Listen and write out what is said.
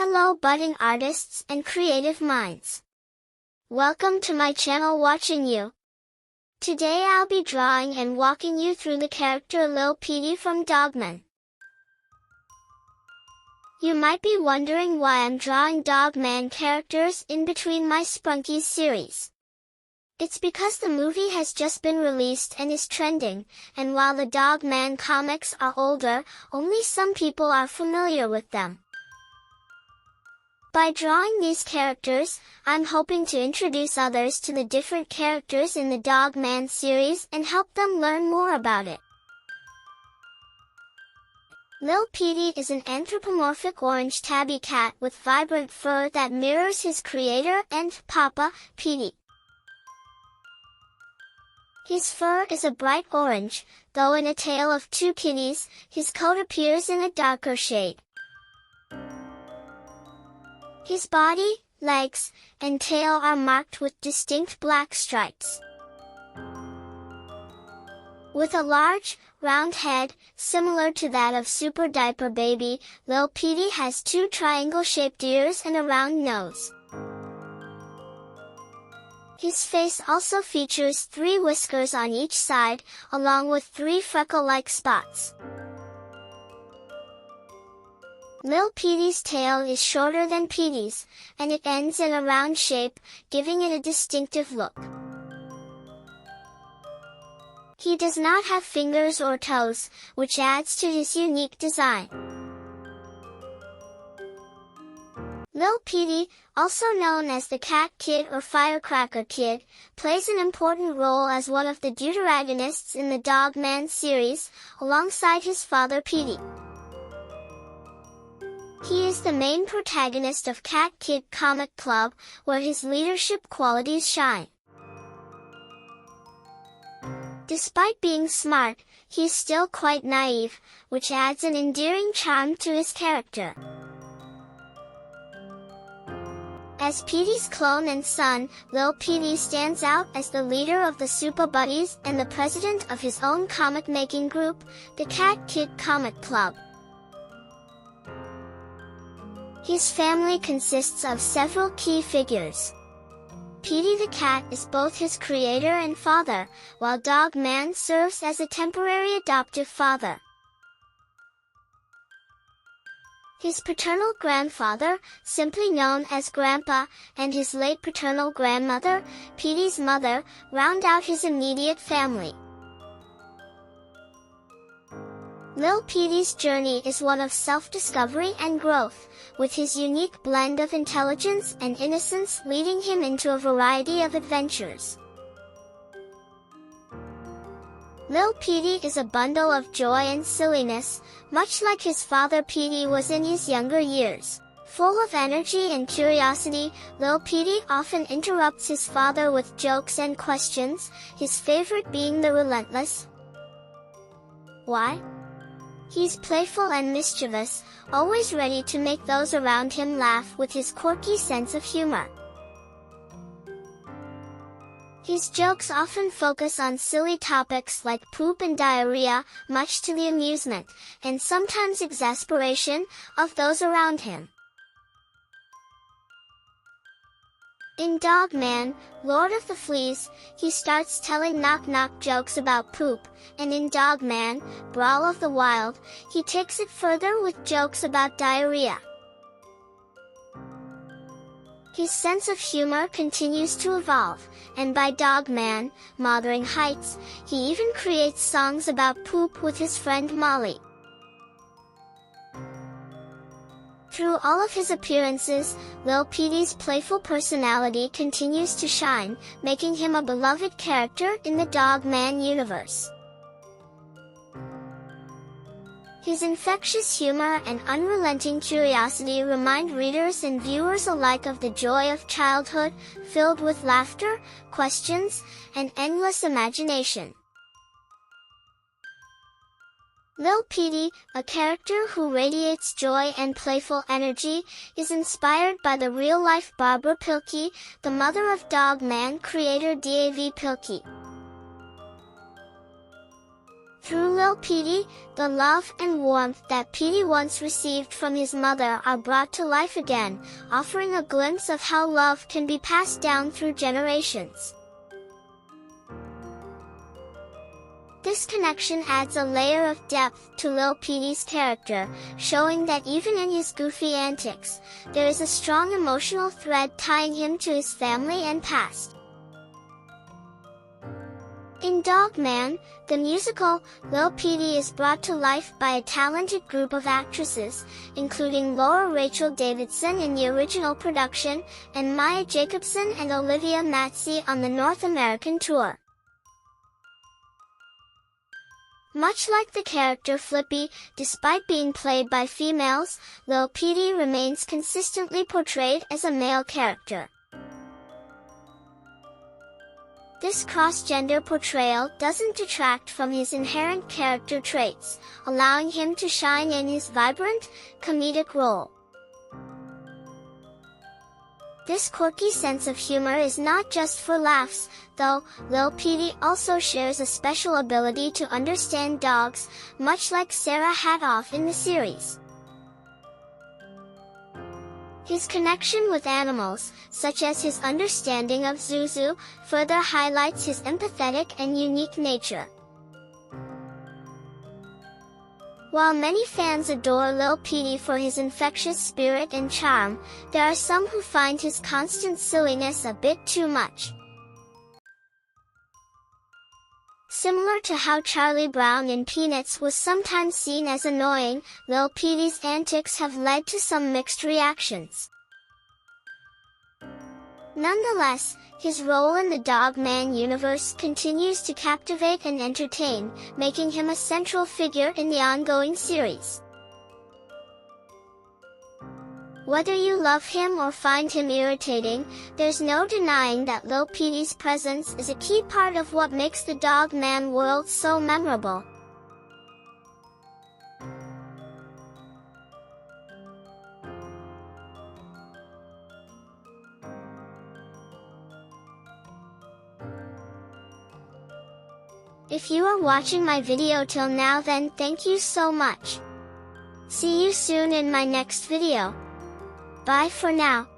Hello budding artists and creative minds. Welcome to my channel Watching You. Today I'll be drawing and walking you through the character Lil Petey from Dogman. You might be wondering why I'm drawing Dogman characters in between my Spunkies series. It's because the movie has just been released and is trending, and while the Dogman comics are older, only some people are familiar with them. By drawing these characters, I'm hoping to introduce others to the different characters in the Dogman series and help them learn more about it. Lil Petey is an anthropomorphic orange tabby cat with vibrant fur that mirrors his creator and papa, Petey. His fur is a bright orange, though in A Tale of Two Kitties, his coat appears in a darker shade. His body, legs, and tail are marked with distinct black stripes. With a large, round head, similar to that of Super Diaper Baby, Lil Petey has two triangle-shaped ears and a round nose. His face also features 3 whiskers on each side, along with 3 freckle-like spots. Lil Petey's tail is shorter than Petey's, and it ends in a round shape, giving it a distinctive look. He does not have fingers or toes, which adds to his unique design. Lil Petey, also known as the Cat Kid or Firecracker Kid, plays an important role as one of the deuteragonists in the Dogman series, alongside his father Petey. He is the main protagonist of Cat Kid Comic Club, where his leadership qualities shine. Despite being smart, he's still quite naive, which adds an endearing charm to his character. As Petey's clone and son, Lil Petey stands out as the leader of the Super Buddies and the president of his own comic-making group, the Cat Kid Comic Club. His family consists of several key figures. Petey the cat is both his creator and father, while Dogman serves as a temporary adoptive father. His paternal grandfather, simply known as Grandpa, and his late paternal grandmother, Petey's mother, round out his immediate family. Lil Petey's journey is one of self-discovery and growth, with his unique blend of intelligence and innocence leading him into a variety of adventures. Lil Petey is a bundle of joy and silliness, much like his father Petey was in his younger years. Full of energy and curiosity, Lil Petey often interrupts his father with jokes and questions, his favorite being the relentless "Why?" He's playful and mischievous, always ready to make those around him laugh with his quirky sense of humor. His jokes often focus on silly topics like poop and diarrhea, much to the amusement, and sometimes exasperation, of those around him. In Dogman, Lord of the Fleas, he starts telling knock-knock jokes about poop, and in Dogman, Brawl of the Wild, he takes it further with jokes about diarrhea. His sense of humor continues to evolve, and by Dogman, Mothering Heights, he even creates songs about poop with his friend Molly. Through all of his appearances, Lil Petey's playful personality continues to shine, making him a beloved character in the Dogman universe. His infectious humor and unrelenting curiosity remind readers and viewers alike of the joy of childhood, filled with laughter, questions, and endless imagination. Lil Petey, a character who radiates joy and playful energy, is inspired by the real-life Dav Pilkey, the mother of Dogman creator Dav Pilkey. Through Lil Petey, the love and warmth that Petey once received from his mother are brought to life again, offering a glimpse of how love can be passed down through generations. This connection adds a layer of depth to Lil Petey's character, showing that even in his goofy antics, there is a strong emotional thread tying him to his family and past. In Dogman, the musical, Lil Petey is brought to life by a talented group of actresses, including Laura Rachel Davidson in the original production, and Maya Jacobson and Olivia Matsey on the North American tour. Much like the character Flippy, despite being played by females, Lil Petey remains consistently portrayed as a male character. This cross-gender portrayal doesn't detract from his inherent character traits, allowing him to shine in his vibrant, comedic role. This quirky sense of humor is not just for laughs, though. Lil Petey also shares a special ability to understand dogs, much like Sarah Hatoff in the series. His connection with animals, such as his understanding of Zuzu, further highlights his empathetic and unique nature. While many fans adore Lil Petey for his infectious spirit and charm, there are some who find his constant silliness a bit too much. Similar to how Charlie Brown in Peanuts was sometimes seen as annoying, Lil Petey's antics have led to some mixed reactions. Nonetheless, his role in the Dogman universe continues to captivate and entertain, making him a central figure in the ongoing series. Whether you love him or find him irritating, there's no denying that Lil Petey's presence is a key part of what makes the Dogman world so memorable. If you are watching my video till now, then thank you so much. See you soon in my next video. Bye for now.